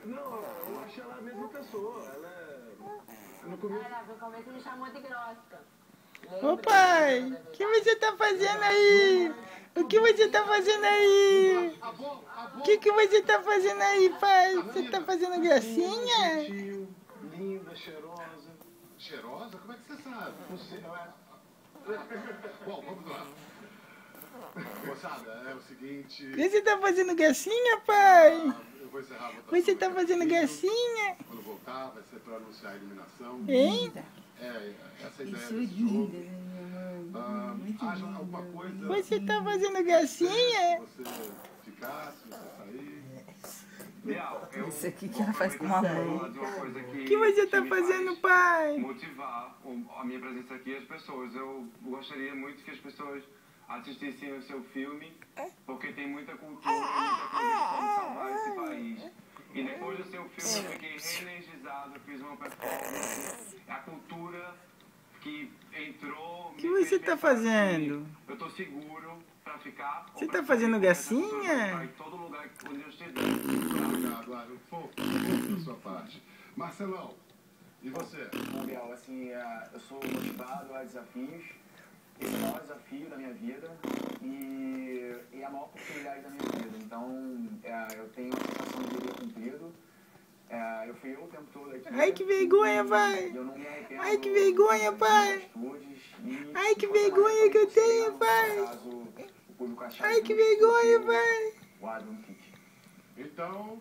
Não, eu acho ela a mesma pessoa. Ela é... No começo... No começo me chamou de grossa. Ô pai, o que você tá fazendo aí? O que você tá fazendo aí? O que você tá fazendo aí, pai? Você tá fazendo gracinha? Linda, cheirosa. Cheirosa? Como é que você sabe? Você, Bom, vamos lá. Moçada, é o seguinte... Você tá fazendo gracinha, pai? Eu vou encerrar a votação. Você tá fazendo gracinha? Quando voltar, vai ser para anunciar a eliminação. Hein? Essa é a ideia Isso desse linda, jogo. né, minha mãe? Muito Haja linda. alguma coisa... Você tá fazendo gracinha? Se você ficar, se você sair... Isso aqui que ela faz com a mão. O que você tá fazendo, pai? Motivar a minha presença aqui as pessoas. Eu gostaria muito que as pessoas assistissem o seu filme, porque tem muita cultura e muita coisa que pode salvar esse país. E depois do seu filme eu fiquei reenergizado, eu fiz uma performance. A cultura que entrou... O que você tá fazendo? Eu tô seguro pra ficar... Você tá fazendo gracinha? Em todo lugar onde eu estiver. Obrigado, Mário. Fofo da sua parte. Marcelão, e você? Bom, Biel, assim, eu sou motivado a desafios. Esse é o maior desafio da minha vida e é a maior oportunidade da minha vida. Então, eu tenho a sensação de dever cumprido. Eu fui eu o tempo todo aqui. Ai, que vergonha, pai. Eu não me arrependo. Ai, que vergonha, pai. Ai, que vergonha que eu tenho, pai. Ai, que vergonha, pai. Guarda um kit. Então,